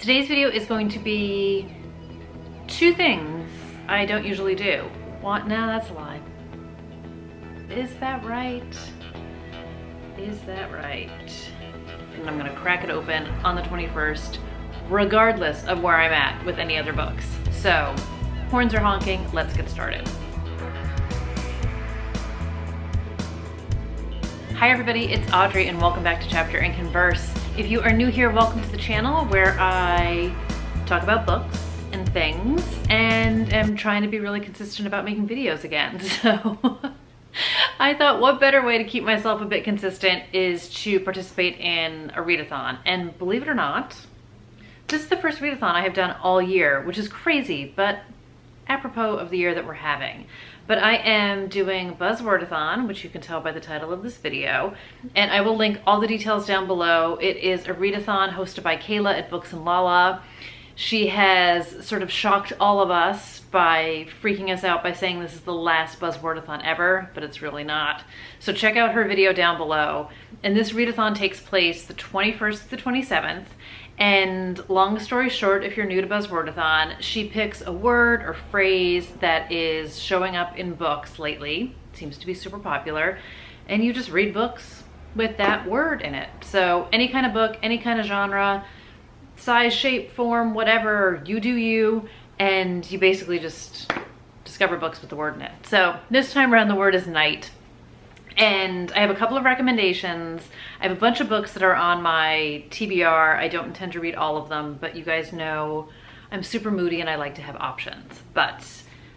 Today's video is going to be two things I don't usually do. What? No, that's a lie. Is that right? Is that right? And I'm gonna crack it open on the 21st, regardless of where I'm at with any other books. So, horns are honking, let's get started. Hi everybody, it's Audrey and welcome back to Chapter and Converse. If you are new here, welcome to the channel where I talk about books and things and am trying to be really consistent about making videos again. So I thought what better way to keep myself a bit consistent is to participate in a read-a-thon. And believe it or not, this is the first read-a-thon I have done all year, which is crazy, but apropos of the year that we're having. But I am doing BUZZWORDATHON, which you can tell by the title of this video, and I will link all the details down below. It is a read-a-thon hosted by Kayla at Books and Lala. She has sort of shocked all of us by freaking us out by saying this is the last BUZZWORDATHon ever, but it's really not. So check out her video down below. And this read-a-thon takes place the 21st to the 27th. And long story short, if you're new to BUZZWORDATHON, she picks a word or phrase that is showing up in books lately. It seems to be super popular. And you just read books with that word in it. So any kind of book, any kind of genre, size, shape, form, whatever, you do you. And you basically just discover books with the word in it. So this time around the word is night. And I have a couple of recommendations. I have a bunch of books that are on my TBR. I don't intend to read all of them, but you guys know I'm super moody and I like to have options. But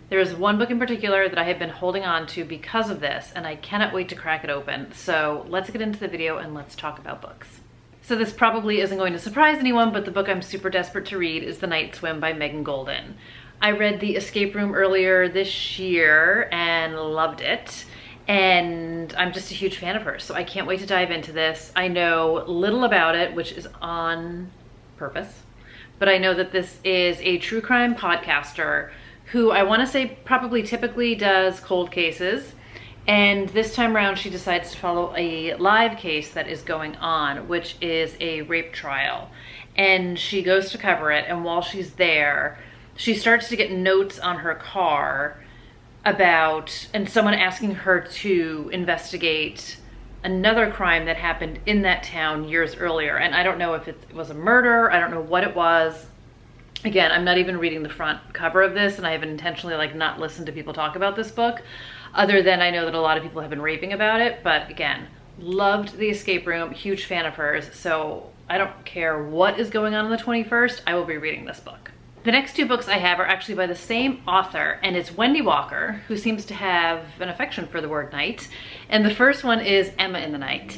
there is one book in particular that I have been holding on to because of this, and I cannot wait to crack it open. So let's get into the video and let's talk about books. So this probably isn't going to surprise anyone, but the book I'm super desperate to read is The Night Swim by Megan Golden. I read The Escape Room earlier this year and loved it. And I'm just a huge fan of hers, so I can't wait to dive into this. I know little about it, which is on purpose, but I know that this is a true crime podcaster who I want to say probably typically does cold cases, and this time around she decides to follow a live case that is going on, which is a rape trial, and she goes to cover it, and while she's there, she starts to get notes on her car about, and someone asking her to investigate another crime that happened in that town years earlier. And I don't know if it was a murder, I don't know what it was. Again, I'm not even reading the front cover of this, and I have intentionally not listened to people talk about this book, other than I know that a lot of people have been raving about it. But again, loved The Escape Room, huge fan of hers, so I don't care what is going on the 21st, I will be reading this book. The next two books I have are actually by the same author, and it's Wendy Walker, who seems to have an affection for the word night. And the first one is Emma in the Night.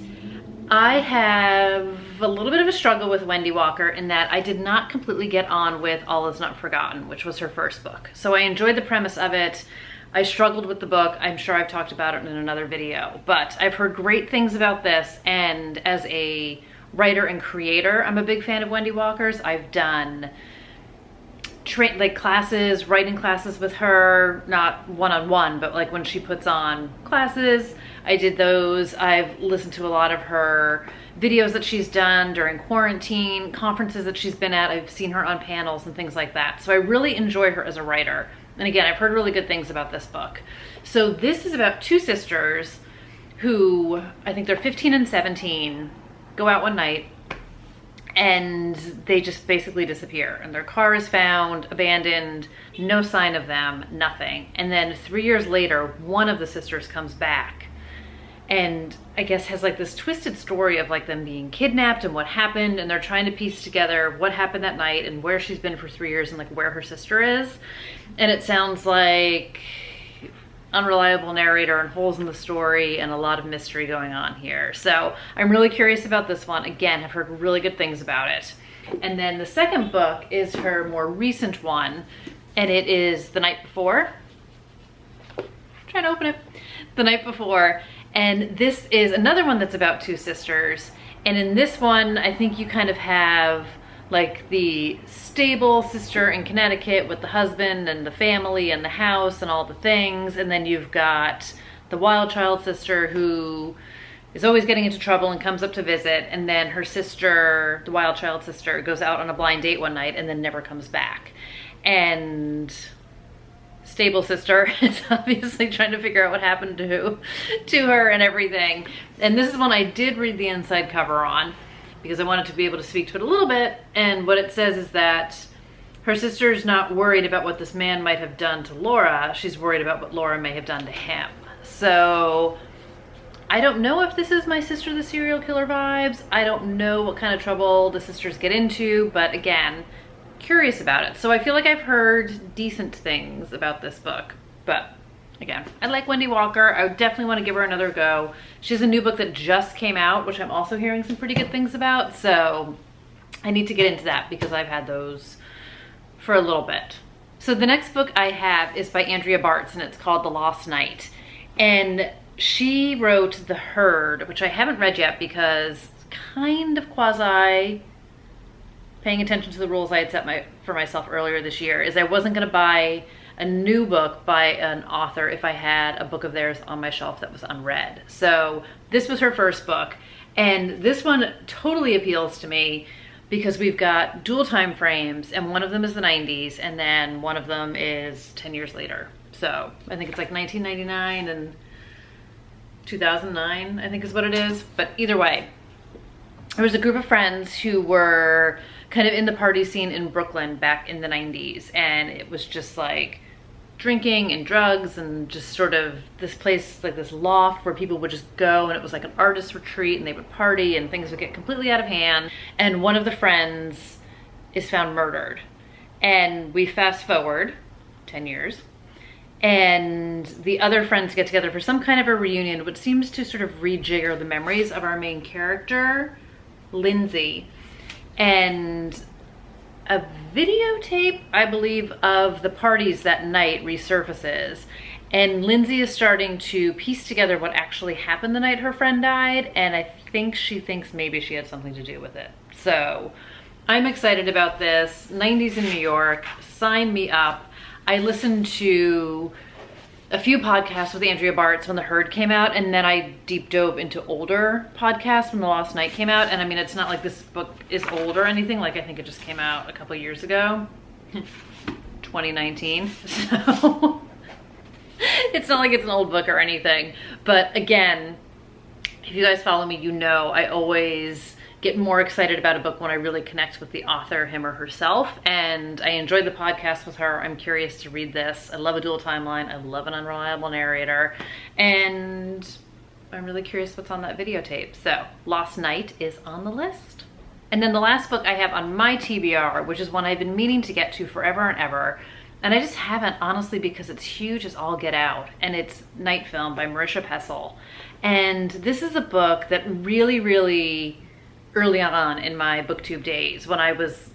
I have a little bit of a struggle with Wendy Walker in that I did not completely get on with All Is Not Forgotten, which was her first book. So I enjoyed the premise of it. I struggled with the book. I'm sure I've talked about it in another video, but I've heard great things about this, and as a writer and creator, I'm a big fan of Wendy Walker's. I've done classes, writing classes with her, not one-on-one, but when she puts on classes, I did those. I've listened to a lot of her videos that she's done during quarantine, conferences that she's been at. I've seen her on panels and things like that. So I really enjoy her as a writer. And again, I've heard really good things about this book. So this is about two sisters who, I think they're 15 and 17, go out one night, and they just basically disappear, and their car is found abandoned, no sign of them, nothing. And then 3 years later, one of the sisters comes back and I guess has this twisted story of them being kidnapped and what happened, and they're trying to piece together what happened that night and where she's been for 3 years and where her sister is. And it sounds like unreliable narrator and holes in the story and a lot of mystery going on here. So I'm really curious about this one. Again, I've heard really good things about it. And then the second book is her more recent one, and it is The Night Before. I'm trying to open it. The Night Before. And this is another one that's about two sisters. And in this one, I think you kind of have the stable sister in Connecticut with the husband and the family and the house and all the things, and then you've got the wild child sister who is always getting into trouble and comes up to visit, and then her sister, the wild child sister, goes out on a blind date one night and then never comes back. And stable sister is obviously trying to figure out what happened to her and everything. And this is one I did read the inside cover on because I wanted to be able to speak to it a little bit. And what it says is that her sister's not worried about what this man might have done to Laura. She's worried about what Laura may have done to him. So I don't know if this is my sister the serial killer vibes. I don't know what kind of trouble the sisters get into, but again, curious about it. So I feel like I've heard decent things about this book, but again, I like Wendy Walker. I definitely want to give her another go. She has a new book that just came out, which I'm also hearing some pretty good things about. So I need to get into that because I've had those for a little bit. So the next book I have is by Andrea Bartz, and it's called The Lost Night. And she wrote The Herd, which I haven't read yet because kind of quasi paying attention to the rules I had set for myself earlier this year is I wasn't going to buy a new book by an author if I had a book of theirs on my shelf that was unread. So this was her first book, and this one totally appeals to me because we've got dual time frames, and one of them is the 90s and then one of them is 10 years later. So I think it's like 1999 and 2009, I think is what it is. But either way, there was a group of friends who were kind of in the party scene in Brooklyn back in the 90s, and it was just like drinking and drugs and just sort of this place, like this loft where people would just go, and it was like an artist retreat, and they would party and things would get completely out of hand. And one of the friends is found murdered, and we fast forward 10 years, and the other friends get together for some kind of a reunion, which seems to sort of rejigger the memories of our main character, Lindsay. And a videotape, I believe, of the parties that night resurfaces. And Lindsay is starting to piece together what actually happened the night her friend died. And I think she thinks maybe she had something to do with it. So I'm excited about this. 90s in New York, sign me up. I listened to a few podcasts with Andrea Bartz when The Herd came out, and then I deep dove into older podcasts when The Lost Night came out. And I mean, it's not like this book is old or anything. Like, I think it just came out a couple of years ago, 2019. So it's not like it's an old book or anything. But again, if you guys follow me, you know I always get more excited about a book when I really connect with the author, him or herself. And I enjoyed the podcast with her. I'm curious to read this. I love a dual timeline. I love an unreliable narrator. And I'm really curious what's on that videotape. So Lost Night is on the list. And then the last book I have on my TBR, which is one I've been meaning to get to forever and ever, and I just haven't, honestly, because it's huge as all get out. And it's Night Film by Marisha Pessl. And this is a book that really early on in my booktube days, when I was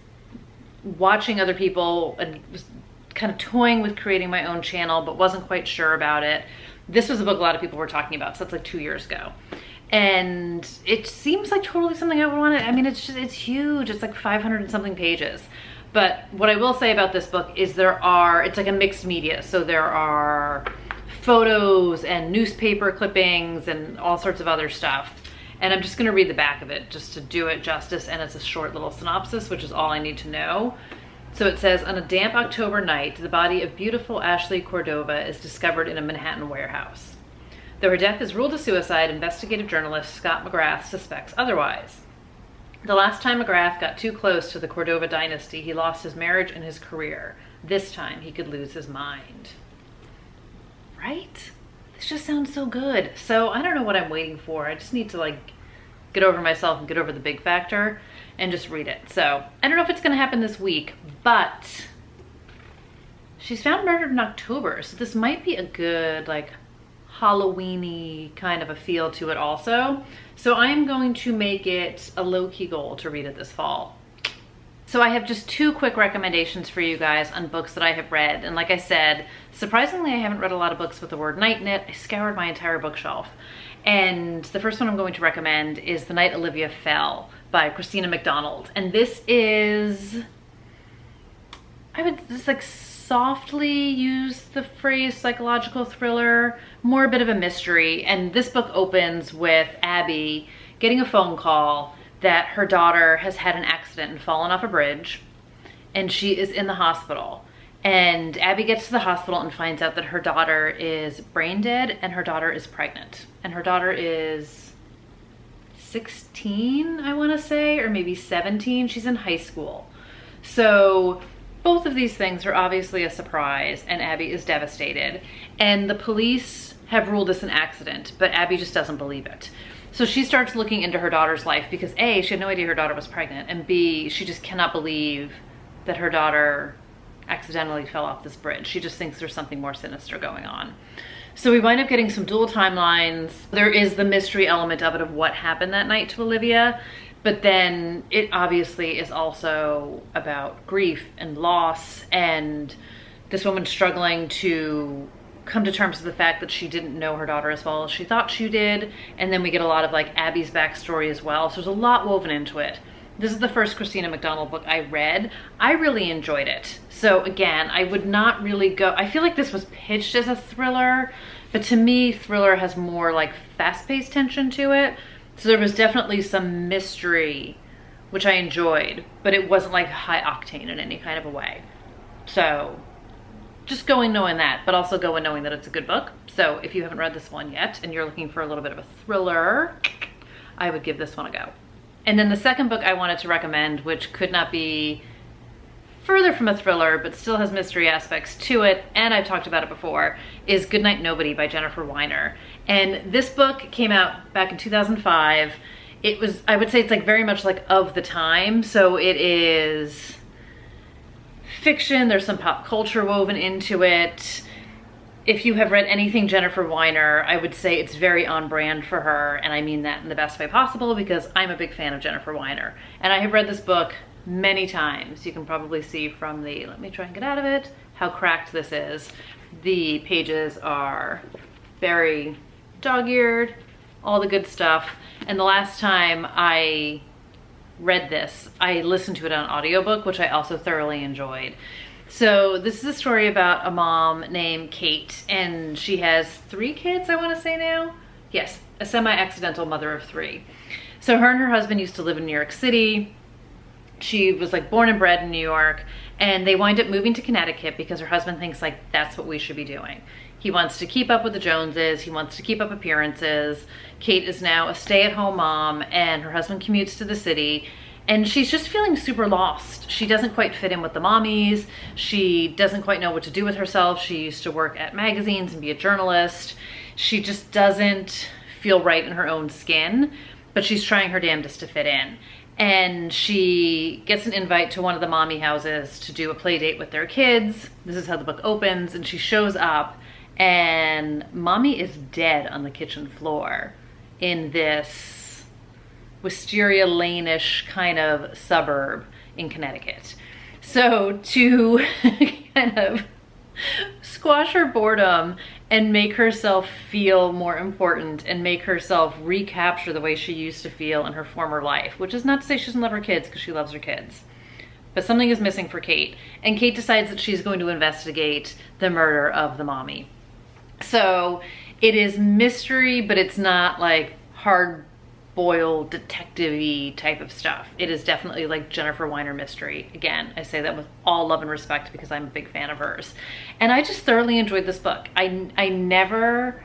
watching other people and was kind of toying with creating my own channel but wasn't quite sure about it, this was a book a lot of people were talking about. So that's like 2 years ago, and it seems like totally something I would want to. I mean, it's huge. It's like 500 and something pages. But what I will say about this book is it's like a mixed media. So there are photos and newspaper clippings and all sorts of other stuff. And I'm just gonna read the back of it just to do it justice, and it's a short little synopsis, which is all I need to know. So it says, on a damp October night, the body of beautiful Ashley Cordova is discovered in a Manhattan warehouse. Though her death is ruled a suicide, investigative journalist Scott McGrath suspects otherwise. The last time McGrath got too close to the Cordova dynasty, he lost his marriage and his career. This time, he could lose his mind. Right? This just sounds so good. So I don't know what I'm waiting for. I just need to like get over myself and get over the big factor and just read it. So I don't know if it's gonna happen this week, but she's found murdered in October. So this might be a good like Halloween-y kind of a feel to it also. So I'm going to make it a low-key goal to read it this fall. So I have just 2 quick recommendations for you guys on books that I have read. And like I said, surprisingly, I haven't read a lot of books with the word night in it. I scoured my entire bookshelf. And the first one I'm going to recommend is The Night Olivia Fell by Christina McDonald. And this is, it's like softly use the phrase psychological thriller, more a bit of a mystery. And this book opens with Abby getting a phone call that her daughter has had an accident and fallen off a bridge, and she is in the hospital. And Abby gets to the hospital and finds out that her daughter is brain dead and her daughter is pregnant. And her daughter is 16, I want to say, or maybe 17. She's in high school. So both of these things are obviously a surprise, and Abby is devastated. And the police have ruled this an accident, but Abby just doesn't believe it. So she starts looking into her daughter's life because A, she had no idea her daughter was pregnant, and B, she just cannot believe that her daughter accidentally fell off this bridge. She just thinks there's something more sinister going on. So we wind up getting some dual timelines. There is the mystery element of it, of what happened that night to Olivia, but then it obviously is also about grief and loss, and this woman struggling to come to terms with the fact that she didn't know her daughter as well as she thought she did. And then we get a lot of like Abby's backstory as well. So there's a lot woven into it. This is the first Christina McDonald book I read. I really enjoyed it. So again, I would not really go, I feel like this was pitched as a thriller, but to me, thriller has more like fast-paced tension to it. So there was definitely some mystery, which I enjoyed, but it wasn't like high octane in any kind of a way. So just go in knowing that, but also go in knowing that it's a good book. So if you haven't read this one yet and you're looking for a little bit of a thriller, I would give this one a go. And then the second book I wanted to recommend, which could not be further from a thriller, but still has mystery aspects to it, and I've talked about it before, is Goodnight Nobody by Jennifer Weiner. And this book came out back in 2005. It was, I would say it's like very much like of the time. So it is fiction, there's some pop culture woven into it. If you have read anything Jennifer Weiner, I would say it's very on brand for her, and I mean that in the best way possible because I'm a big fan of Jennifer Weiner. And I have read this book many times. You can probably see from the, let me try and get out of it, how cracked this is. The pages are very dog-eared, all the good stuff. And the last time I read this, I listened to it on audiobook, which I also thoroughly enjoyed. So this is a story about a mom named Kate, and she has 3 kids, I want to say now. Yes, a semi-accidental mother of 3. So her and her husband used to live in New York City. She was like born and bred in New York, and they wind up moving to Connecticut because her husband thinks like that's what we should be doing. He wants to keep up with the Joneses. He wants to keep up appearances. Kate is now a stay-at-home mom, and her husband commutes to the city. And she's just feeling super lost. She doesn't quite fit in with the mommies. She doesn't quite know what to do with herself. She used to work at magazines and be a journalist. She just doesn't feel right in her own skin, but she's trying her damnedest to fit in. And she gets an invite to one of the mommy houses to do a play date with their kids. This is how the book opens, and she shows up, and mommy is dead on the kitchen floor in this Wisteria Lane-ish kind of suburb in Connecticut. So to kind of squash her boredom and make herself feel more important and make herself recapture the way she used to feel in her former life, which is not to say she doesn't love her kids, because she loves her kids. But something is missing for Kate, and Kate decides that she's going to investigate the murder of the mommy. So it is mystery, but it's not like hard-boiled detective-y type of stuff. It is definitely like Jennifer Weiner mystery. Again, I say that with all love and respect because I'm a big fan of hers. And I just thoroughly enjoyed this book. I never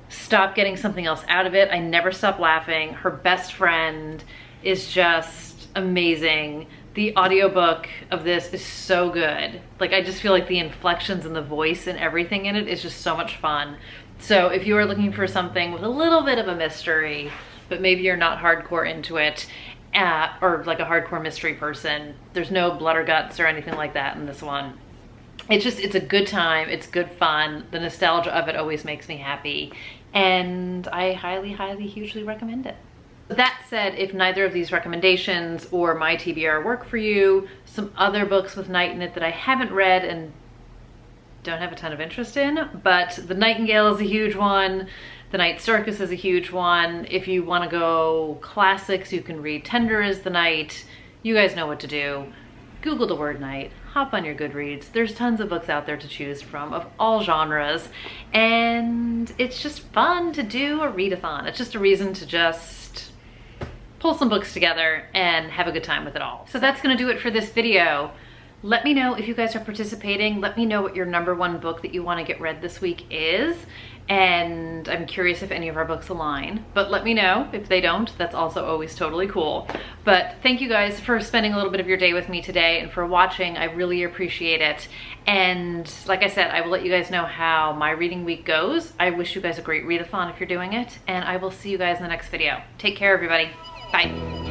stopped getting something else out of it. I never stopped laughing. Her best friend is just amazing. The audiobook of this is so good. Like, I just feel like the inflections and the voice and everything in it is just so much fun. So if you are looking for something with a little bit of a mystery, but maybe you're not hardcore into it, or like a hardcore mystery person, there's no blood or guts or anything like that in this one. It's a good time, it's good fun. The nostalgia of it always makes me happy, and I highly, highly, hugely recommend it. That said, if neither of these recommendations or my TBR work for you, some other books with night in it that I haven't read and don't have a ton of interest in, but The Nightingale is a huge one. The Night Circus is a huge one. If you want to go classics, you can read Tender is the Night. You guys know what to do. Google the word night, hop on your Goodreads. There's tons of books out there to choose from of all genres, and it's just fun to do a read-a-thon. It's just a reason to just pull some books together and have a good time with it all. So that's gonna do it for this video. Let me know if you guys are participating. Let me know what your #1 book that you want to get read this week is. And I'm curious if any of our books align, but let me know if they don't. That's also always totally cool. But thank you guys for spending a little bit of your day with me today and for watching. I really appreciate it. And like I said, I will let you guys know how my reading week goes. I wish you guys a great read-a-thon if you're doing it, and I will see you guys in the next video. Take care, everybody. Bye.